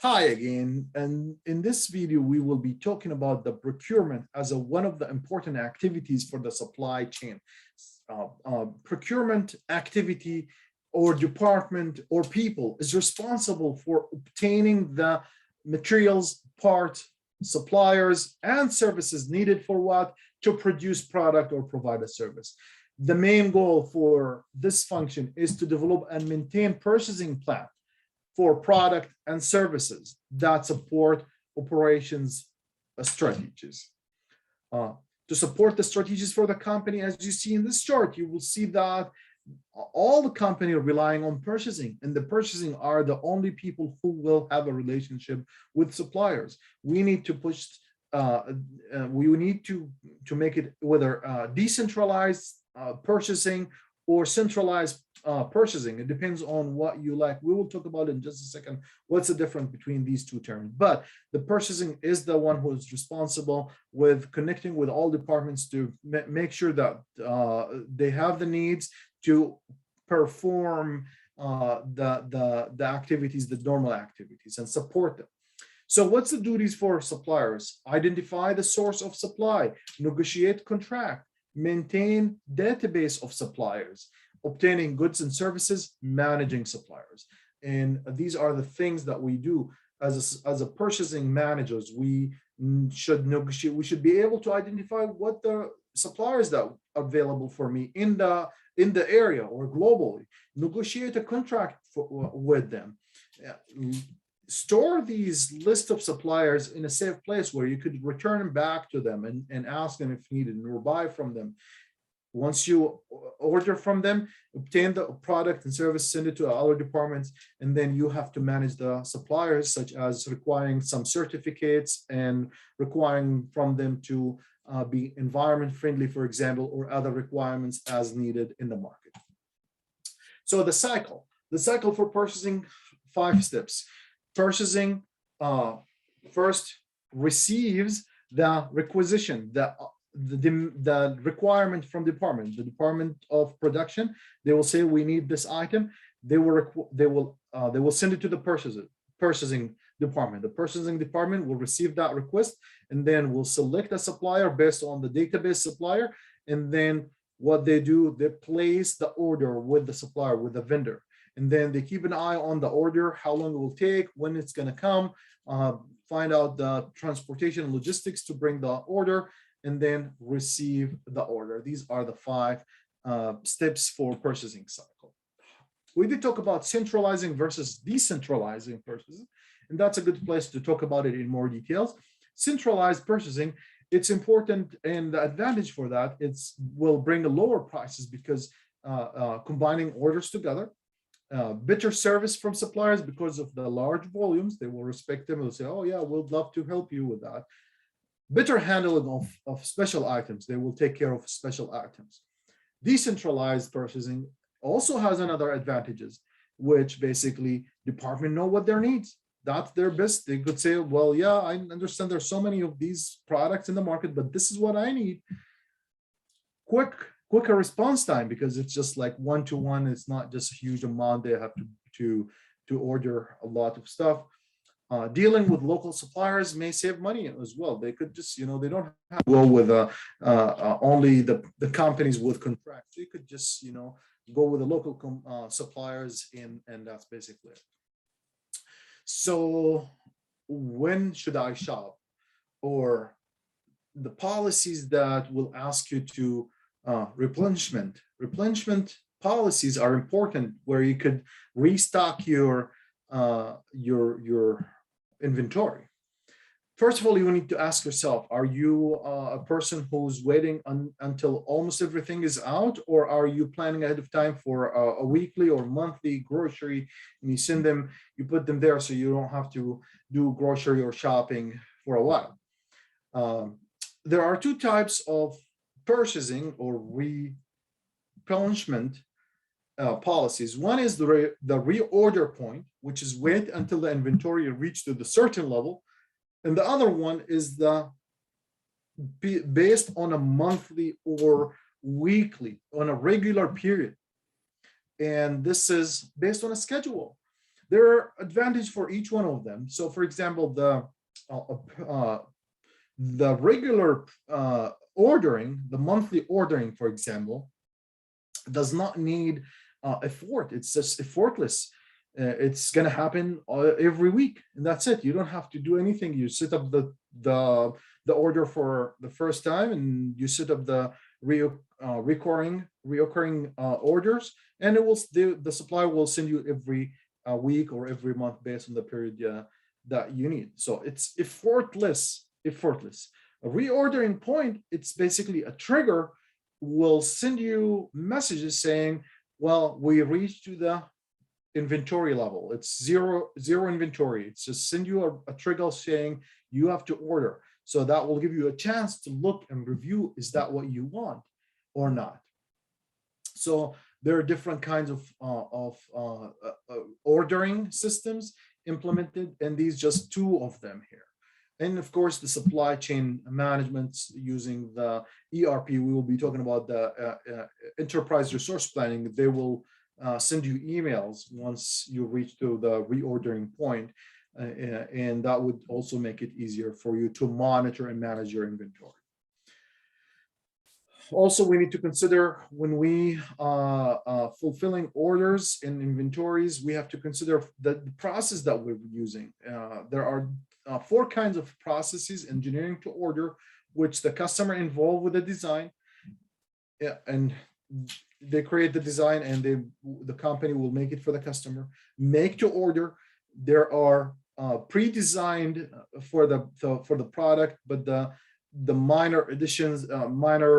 Hi again, and in this video we will be talking about the procurement as one of the important activities for the supply chain. Procurement activity or department or people is responsible for obtaining the materials, parts, suppliers, and services needed for what? To produce product or provide a service. The main goal for this function is to develop and maintain purchasing plan for product and services that support operations strategies. To support the strategies for the company, as you see in this chart, you will see that all the company are relying on purchasing, and the purchasing are the only people who will have a relationship with suppliers. We need to push, we need to make it whether decentralized purchasing or centralized purchasing. It depends on what you like. We will talk about in just a second what's the difference between these two terms. But the purchasing is the one who is responsible with connecting with all departments to make sure that they have the needs to perform the activities, the normal activities, and support them. So what's the duties for suppliers? Identify the source of supply, negotiate contract, maintain database of suppliers, obtaining goods and services, managing suppliers. And these are the things that we do as a purchasing managers. We should negotiate, we should be able to identify what the suppliers that are available for me in the area or globally, negotiate a contract with them. Store these list of suppliers in a safe place where you could return them back to them and ask them if needed or buy from them. Once you order from them, obtain the product and service, send it to other departments, and then you have to manage the suppliers, such as requiring some certificates and requiring from them to be environment friendly, for example, or other requirements as needed in the market. So the cycle for purchasing, 5 steps. Purchasing first receives the requisition, the requirement from the department of production. They will say we need this item. They will send it to the purchasing department. The purchasing department will receive that request and then will select a supplier based on the database supplier. And then what they do, they place the order with the supplier, with the vendor. And then they keep an eye on the order, how long it will take, when it's going to come, find out the transportation and logistics to bring the order, and then receive the order. These are the 5 steps for purchasing cycle. We did talk about centralizing versus decentralizing purchasing, and that's a good place to talk about it in more details. Centralized purchasing, it's important, and the advantage for that, will bring lower prices because combining orders together, better service from suppliers because of the large volumes. They will respect them. They'll say, oh yeah, we'd love to help you with that. Better handling of special items. They will take care of special items. Decentralized purchasing also has another advantages, which basically department know what their needs. That's their best. They could say, well, yeah, I understand there's so many of these products in the market, but this is what I need. Quicker response time, because it's just like one-to-one. It's not just a huge amount. They have to order a lot of stuff. Dealing with local suppliers may save money as well. They could just, they don't have to go with only the companies with contracts. You could just, go with the local suppliers, and that's basically it. So when should I shop? Or the policies that will ask you to replenishment policies are important, where you could restock your inventory. First of all, you need to ask yourself, are you a person who's waiting until almost everything is out, or are you planning ahead of time for a weekly or monthly grocery, and you send them, you put them there so you don't have to do grocery or shopping for a while? There are 2 types of purchasing or replenishment policies. One is the reorder point, which is wait until the inventory reaches to the certain level, and the other one is based on a monthly or weekly, on a regular period, and this is based on a schedule. There are advantages for each one of them. So for example, the regular ordering, the monthly ordering, for example, does not need effort. It's just effortless. It's going to happen every week, and that's it. You don't have to do anything. You set up the order for the first time, and you set up the reoccurring orders, and it will the supplier will send you every week or every month based on the period that you need. So it's effortless. Effortless. A reordering point, it's basically a trigger, will send you messages saying, well, we reached to the inventory level. It's zero inventory. It's just send you a trigger saying you have to order. So that will give you a chance to look and review, is that what you want or not? So there are different kinds of ordering systems implemented, and these just two of them here. And of course, the supply chain management using the ERP. We will be talking about the enterprise resource planning. They will send you emails once you reach to the reordering point, and that would also make it easier for you to monitor and manage your inventory. Also, we need to consider when we fulfilling orders and inventories, we have to consider the process that we're using. There are 4 kinds of processes: engineering to order, which the customer involved with the design, and they create the design, and the company will make it for the customer. Make to order, there are pre-designed for the product, but the minor additions, minor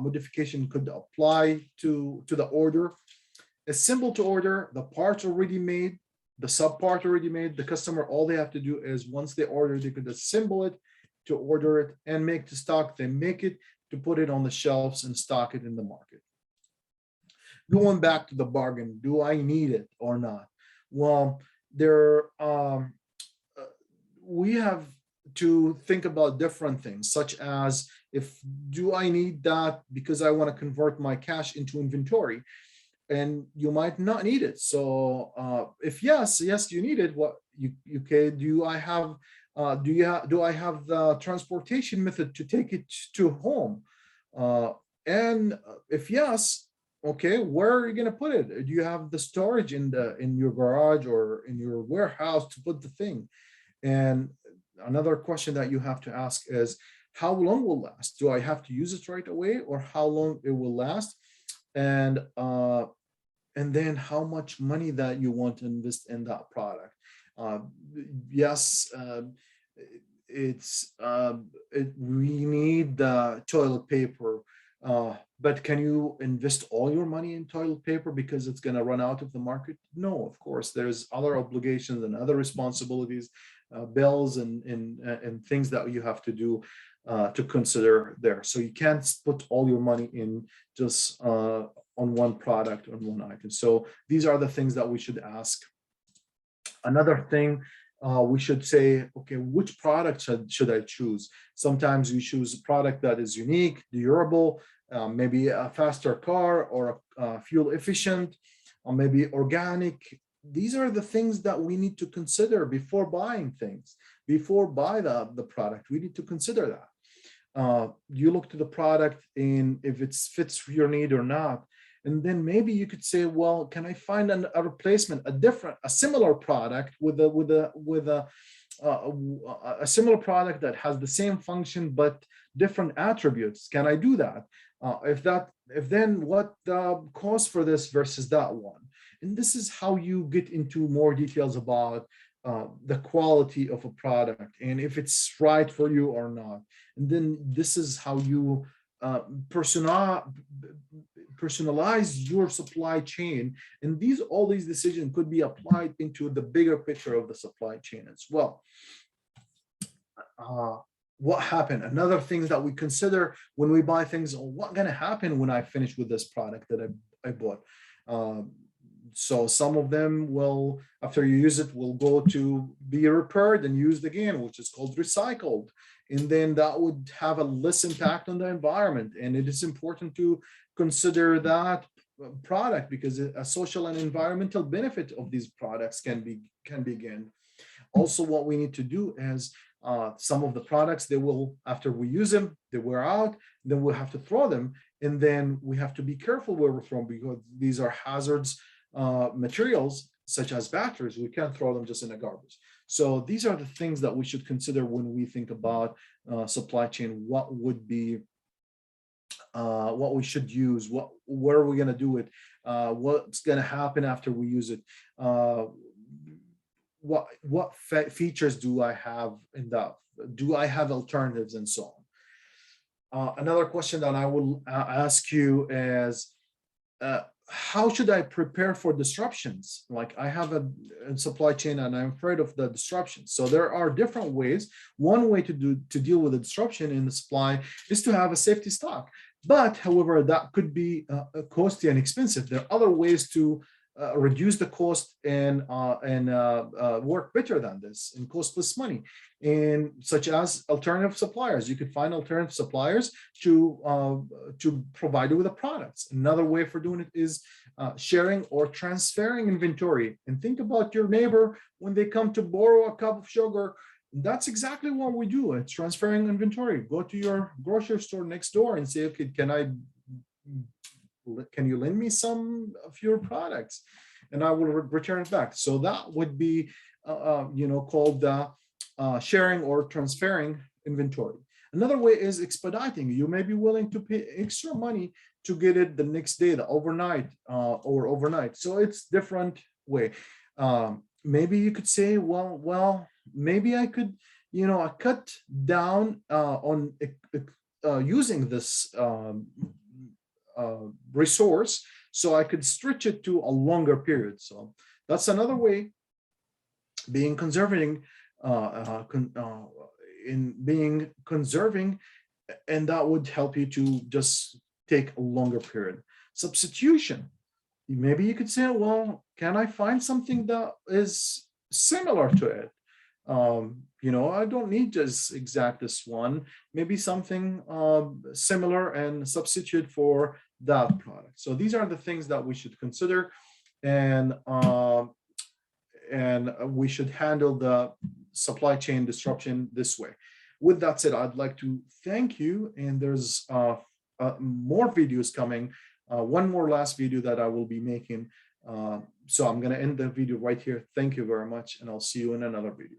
modification could apply to the order. Assemble to order, the parts already made, the sub part already made. The customer, all they have to do is once they order, they could assemble it to order it, and make to stock. They make it to put it on the shelves and stock it in the market. Going back to the bargain, do I need it or not? Well, we have to think about different things, such as, do I need that because I want to convert my cash into inventory? And you might not need it. So if yes, you need it. What you can do? I have do I have the transportation method to take it to home? And if yes, okay, where are you going to put it? Do you have the storage in your garage or in your warehouse to put the thing? And another question that you have to ask is, how long will last? Do I have to use it right away, or how long it will last? And then how much money that you want to invest in that product. Yes, we need the toilet paper, but can you invest all your money in toilet paper because it's going to run out of the market? No, of course. There's other obligations and other responsibilities, bills and things that you have to do to consider there. So you can't put all your money in just on one product, on one item. So these are the things that we should ask. Another thing, we should say, okay, which product should I choose? Sometimes you choose a product that is unique, durable, maybe a faster car, or fuel efficient, or maybe organic. These are the things that we need to consider before buying things. Before buy the product, we need to consider that. You look to the product and if it fits your need or not. And then maybe you could say, well, can I find a replacement, a similar product with a similar product that has the same function but different attributes? Can I do that? If then what the cost for this versus that one? And this is how you get into more details about the quality of a product and if it's right for you or not. And then this is how you personalize your supply chain. And all these decisions could be applied into the bigger picture of the supply chain as well. What happened? Another thing that we consider when we buy things, what's going to happen when I finish with this product that I bought? So some of them will, after you use it, will go to be repaired and used again, which is called recycled. And then that would have a less impact on the environment. And it is important to consider that product because a social and environmental benefit of these products can be can begin. Also, what we need to do is some of the products, they will, after we use them, they wear out, then we'll have to throw them. And then we have to be careful where we throw them, because these are hazards materials such as batteries. We can't throw them just in the garbage. So these are the things that we should consider when we think about supply chain. What would be, what we should use, where are we going to do it, what's going to happen after we use it, what features do I have in that, do I have alternatives, and so on. Another question that I will ask you is, how should I prepare for disruptions? Like, I have a supply chain and I'm afraid of the disruptions. So there are different ways. One way to deal with a disruption in the supply is to have a safety stock. But however, that could be costly and expensive. There are other ways to reduce the cost and work better than this and cost less money, and such as alternative suppliers. You could find alternative suppliers to provide you with the products. Another way for doing it is sharing or transferring inventory. And think about your neighbor when they come to borrow a cup of sugar. That's exactly what we do. It's transferring inventory. Go to your grocery store next door and say, okay, can you lend me some of your products, and I will return it back. So that would be called sharing or transferring inventory. Another way is expediting. You may be willing to pay extra money to get it the next day, the overnight or overnight. So it's different way. Maybe you could say, well, maybe I could, I cut down on using this resource, so I could stretch it to a longer period. So that's another way, being conserving, in being conserving, and that would help you to just take a longer period. Substitution. Maybe you could say, well, can I find something that is similar to it? I don't need just exact this one, maybe something similar and substitute for that product. So these are the things that we should consider, and we should handle the supply chain disruption this way. With that said, I'd like to thank you, and there's more videos coming. One more last video that I will be making. So I'm going to end the video right here. Thank you very much, and I'll see you in another video.